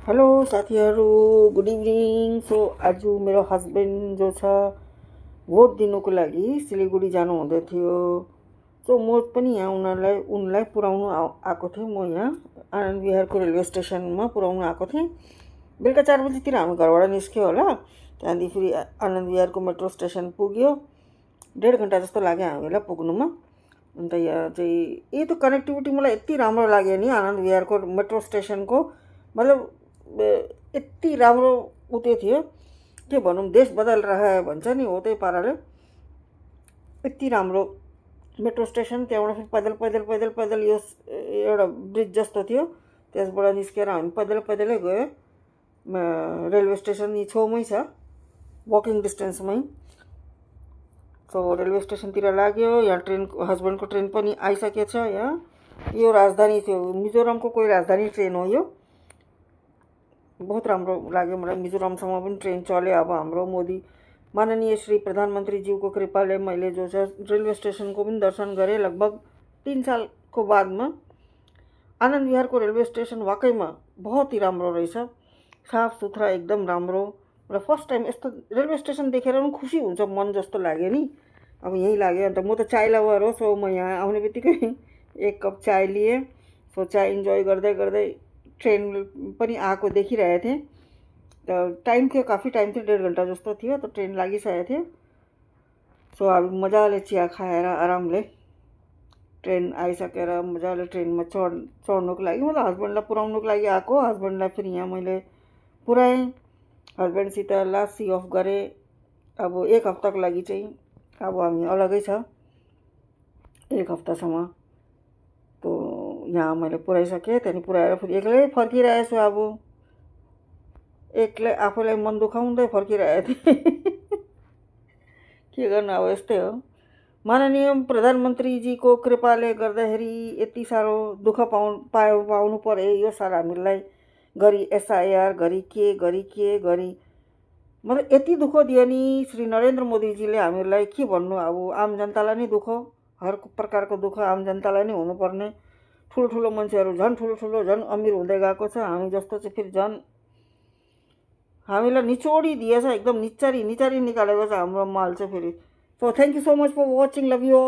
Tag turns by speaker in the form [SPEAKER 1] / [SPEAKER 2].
[SPEAKER 1] Hello साथीहरू, good evening. So आज मेरो हस्बेन्ड जो छ भोट दिनुको लागि सिलगढी जानु हुँदै थियो। सो म पनि यहाँ उनलाई पुऱ्याउनु आएको थिएँ। म यहाँ आनन्द विहारको रेलवे स्टेसनमा पुऱ्याउनु आएको थिएँ। बेलुका 4 बजीतिर हामी घरबाट निस्क्यो होला। त्यहाँदेखि फेरि आनन्द विहारको मेट्रो स्टेसन पुग्यो। 1.5 घन्टा जस्तो लाग्यो हामीलाई पुग्नुमा। अन्त यहाँ चाहिँ यो त कनेक्टिभिटी मलाई यति राम्रो लाग्यो नि आनन्द विहारको मेट्रो स्टेसनको। मतलब यति राम्रो उत्यो थियो, के भनौँ, देश बदल रह्यो भन्छ नि, हो त्यही पाराले यति राम्रो मेट्रो स्टेसन। त्यहाँबाट फेरि पैदल पैदल पैदल पैदल यो एउटा ब्रिज जस्तो थियो, त्यसबाट निस्केर हामी पैदल पैदलै गयो। रेलवे स्टेसन यी छेउमै छ, वकिङ डिस्टेन्समै। सो रेलवे स्टेसनतिर लाग्यो। यहाँ ट्रेन, हस्बेन्डको ट्रेन पनि आइसकेछ। यहाँ यो राजधानी थियो, मिजोरमको कोही राजधानी ट्रेन हो यो। बहुत राम्रो लाग्यो मलाई। मिजोरमसम्म पनि ट्रेन चल्यो। अब हाम्रो मोदी माननीय श्री प्रधानमन्त्रीज्यूको कृपाले मैले जो छ रेलवे स्टेसनको पनि दर्शन गरेँ लगभग 3 सालको बादमा। आनन्द विहारको रेलवे स्टेसन वाकैमा बहुत ही राम्रो रहेछ, साफ सुथरा एकदम राम्रो। र फर्स्ट टाइम यस्तो रेलवे स्टेसन देखेर पनि खुसी हुन्छ मन जस्तो लाग्यो नि। अब यही लाग्यो। अन्त म त चाय लभर हो, सो म यहाँ आउने बित्तिकै 1 कप चाय लिएँ। सो चाय इन्जोय गर्दै गर्दै ट्रेन पनि आएको देखिरहेको थिएँ। त टाइम थियो, काफ़ी टाइम थियो, 1.5 घन्टा जस्तो थियो। त ट्रेन लागिसकेको थियो। सो अब मजाले चिया खाएर आरामले ट्रेन आइसकेर मजाले ट्रेनमा चढ्नुको लागि, मतलब हस्बेन्डलाई पुऱ्याउनुको लागि आएको। हस्बेन्डलाई फेरि यहाँ मैले पुऱ्याएँ। हस्बेन्डसित लास्ट सी अफ गरेँ। अब 1 हप्ताको लागि चाहिँ अब हामी अलगै छ, 1 हप्तासम्म। तो यहाँ मैले पुऱ्याइसकेँ। त्यहाँदेखि पुऱ्याएर फेरि एक्लै फर्किरहेछु। अब एक्लै आफूलाई मन दुखाउँदै फर्किरहेको थिएँ। के गर्नु, अब यस्तै हो। माननीय प्रधानमन्त्रीजीको कृपाले गर्दाखेरि यति साह्रो दुःख पाउनु पऱ्यो यो साल हामीलाई। घरि SIR, घरि के, मतलब यति दुःख दियो नि श्री नरेन्द्र मोदीजीले हामीलाई। के भन्नु, अब आम जनतालाई नै दुःख, हर प्रकारको दुःख आम जनतालाई नै हुनुपर्ने। ठुलो मान्छेहरू झन् ठुलो झन् अमिर हुँदै गएको छ। हामी जस्तो चाहिँ फेरि झन् हामीलाई निचोडिदिएछ, एकदम निचारी निकालेको छ हाम्रो माल चाहिँ फेरि। So thank you so much for watching, love you.